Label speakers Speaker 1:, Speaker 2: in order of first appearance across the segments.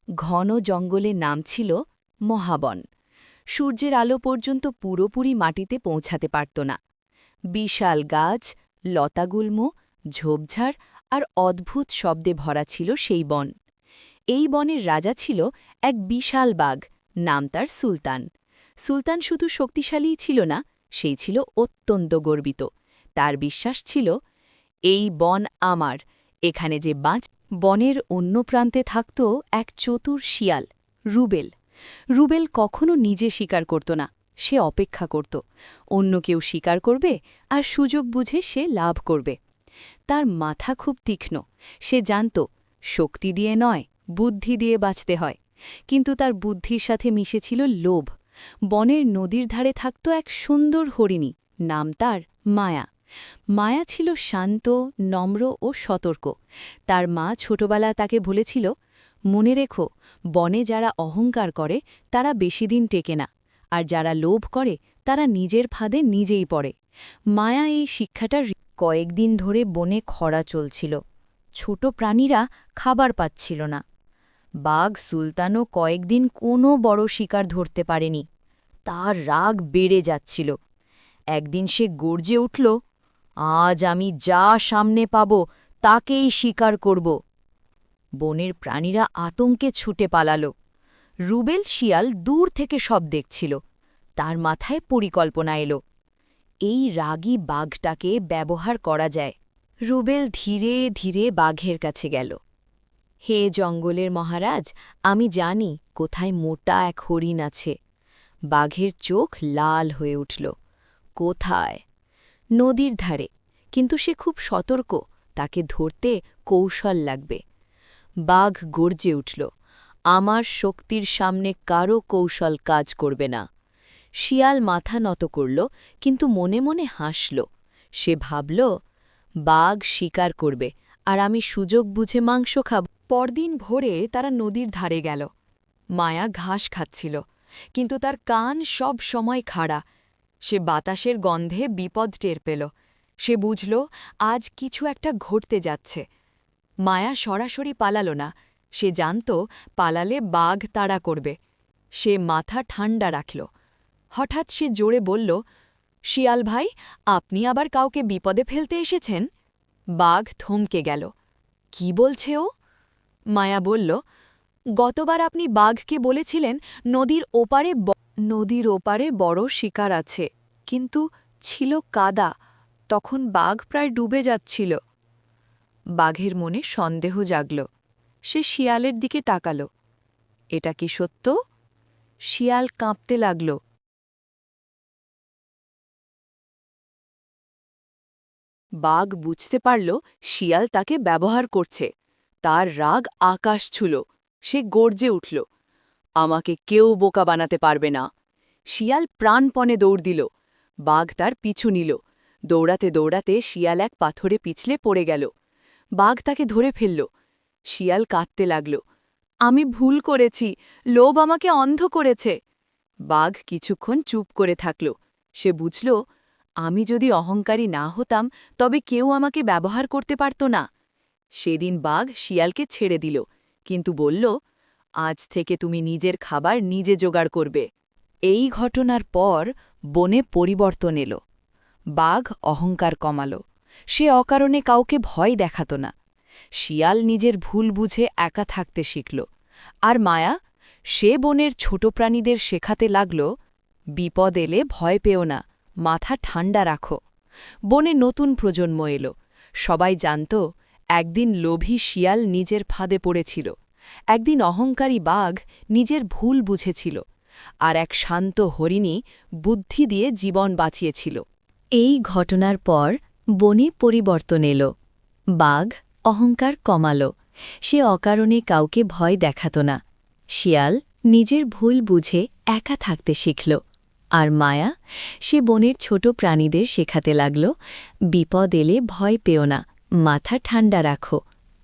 Speaker 1: ঘন জঙ্গলের নাম ছিল মহাবন। সূর্যের আলো পর্যন্ত পুরোপুরি মাটিতে পৌঁছাতে পারত না। বিশাল গাছ, লতাগুল্ম, ঝোপঝাড় আর অদ্ভুত শব্দে ভরা ছিল সেই বন। এই বনের রাজা ছিল এক বিশাল বাঘ, নাম তার সুলতান। সুলতান শুধু শক্তিশালীই ছিল না, সেই ছিল অত্যন্ত গর্বিত। তার বিশ্বাস ছিল, এই বন আমার, এখানে যে বনের অন্য প্রান্তে থাকত এক চতুর শিয়াল, রুবেল। রুবেল কখনো নিজে শিকার করত না, সে অপেক্ষা করত অন্য কেউ শিকার করবে আর সুযোগ বুঝে সে লাভ করবে। তার মাথা খুব তীক্ষ্ণ, সে জানত শক্তি দিয়ে নয়, বুদ্ধি দিয়ে বাঁচতে হয়। কিন্তু তার বুদ্ধির সাথে মিশেছিল লোভ। বনের নদীর ধারে থাকত এক সুন্দর হরিণী, নাম তার মায়া। মায়া ছিল শান্ত, নম্র ও সতর্ক। তার মা ছোটবেলা তাকে বলেছিল, মনে রেখো, বনে যারা অহংকার করে তারা বেশিদিন টেকে না, আর যারা লোভ করে তারা নিজের ফাঁদে নিজেই পড়ে। মায়া এই শিক্ষাটার কয়েকদিন ধরে বনে খরা চলছিল। ছোট প্রাণীরা খাবার পাচ্ছিল না। বাঘ সুলতানও কয়েকদিন কোনো বড় শিকার ধরতে পারেনি। তার রাগ বেড়ে যাচ্ছিল। একদিন সে গর্জে উঠল, আজ আমি যা সামনে পাব তাকেই শিকার করব। বনের প্রাণীরা আতঙ্কে ছুটে পালাল। রুবেল শিয়াল দূর থেকে সব দেখছিল। তার মাথায় পরিকল্পনা এলো, এই রাগী বাঘটাকে ব্যবহার করা যায়। রুবেল ধীরে ধীরে বাঘের কাছে গেল। হে জঙ্গলের মহারাজ, আমি জানি কোথায় মোটা এক হরিণ আছে। বাঘের চোখ লাল হয়ে উঠল। কোথায়? নদীর ধারে, কিন্তু সে খুব সতর্ক, তাকে ধরতে কৌশল লাগবে। বাঘ গর্জে উঠল, আমার শক্তির সামনে কারো কৌশল কাজ করবে না। শিয়াল মাথা নত করল, কিন্তু মনে মনে হাসল। সে ভাবল, বাঘ শিকার করবে আর আমি সুযোগ বুঝে মাংস খাব। পরদিন ভোরে তারা নদীর ধারে গেল। মায়া ঘাস খাচ্ছিল, কিন্তু তার কান সব সময় খাড়া। সে বাতাসের গন্ধে বিপদ টের পেল। সে বুঝল, আজ কিছু একটা ঘটতে যাচ্ছে। মায়া সরাসরি পালাল না, সে জানত পালালে বাঘ তাড়া করবে। সে মাথা ঠান্ডা রাখল। হঠাৎ সে জোরে বলল, শিয়াল ভাই, আপনি আবার কাউকে বিপদে ফেলতে এসেছেন? বাঘ থমকে গেল। কি বলছে ও? মায়া বলল, গতবার আপনি বাঘকে বলেছিলেন নদীর ওপারে বড় শিকার আছে, কিন্তু ছিল কাদা, তখন বাঘ প্রায় ডুবে যাচ্ছিল। বাঘের মনে সন্দেহ জাগল। সে শিয়ালের দিকে তাকাল। এটা কি সত্য? শিয়াল কাঁপতে লাগল। বাঘ বুঝতে পারল শিয়াল তাকে ব্যবহার করছে। তার রাগ আকাশ ছুল। সে গর্জে উঠল, আমাকে কেউ বোকা বানাতে পারবে না। শিয়াল প্রাণপণে দৌড় দিল। বাঘ তার পিছু নিল। দৌড়াতে দৌড়াতে শিয়াল এক পাথরে পিছলে পড়ে গেল। বাঘ তাকে ধরে ফেলল। শিয়াল কাঁদতে লাগল, আমি ভুল করেছি, লোভ আমাকে অন্ধ করেছে। বাঘ কিছুক্ষণ চুপ করে থাকল। সে বুঝল, আমি যদি অহংকারী না হতাম তবে কেউ আমাকে ব্যবহার করতে পারত না। সেদিন বাঘ শিয়ালকে ছেড়ে দিল, কিন্তু বলল, আজ থেকে তুমি নিজের খাবার নিজে জোগাড় করবে। এই ঘটনার পর বনে পরিবর্তন এলো। বাঘ অহংকার কমাল। সে অকারণে কাউকে ভয় দেখাত না। শিয়াল নিজের ভুল বুঝে একা থাকতে শিখল। আর মায়া, সে বনের ছোট প্রাণীদের শেখাতে লাগল, বিপদ এলে ভয় পেও না, মাথা ঠান্ডা রাখো। বনে নতুন প্রজন্ম এলো। সবাই জানত, একদিন লোভী শিয়াল নিজের ফাঁদে পড়েছিল, একদিন অহংকারী বাঘ নিজের ভুল বুঝেছিল, আর এক শান্ত হরিণী বুদ্ধি দিয়ে জীবন বাঁচিয়েছিল। এই ঘটনার পর বনে পরিবর্তন এলো। বাঘ অহংকার কমাল। সে অকারণে কাউকে ভয় দেখাত না। শিয়াল নিজের ভুল বুঝে একা থাকতে শিখল। আর মায়া, সে বনের ছোট প্রাণীদের শেখাতে লাগল, বিপদ এলে ভয় পেও না, মাথা ঠান্ডা রাখো।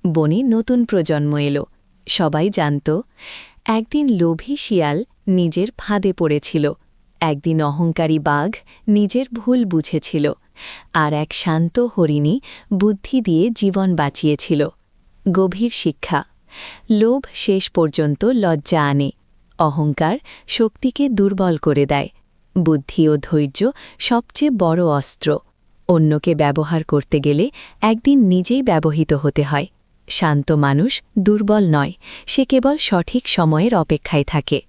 Speaker 1: বনে নতুন প্রজন্ম এলো। সবাই জানত, একদিন লোভী শিয়াল নিজের ফাঁদে পড়েছিল, একদিন অহংকারী বাঘ নিজের ভুল বুঝেছিল, আর এক শান্ত হরিণী বুদ্ধি দিয়ে জীবন বাঁচিয়েছিল। গভীর শিক্ষা,
Speaker 2: লোভ শেষ পর্যন্ত লজ্জা আনে, অহংকার শক্তিকে দুর্বল করে দেয়, বুদ্ধি ও ধৈর্য সবচেয়ে বড় অস্ত্র। অন্যকে ব্যবহার করতে গেলে একদিন নিজেই ব্যবহৃত হতে হয়। শান্ত মানুষ দুর্বল নয়, সে কেবল সঠিক সময়ের অপেক্ষায় থাকে।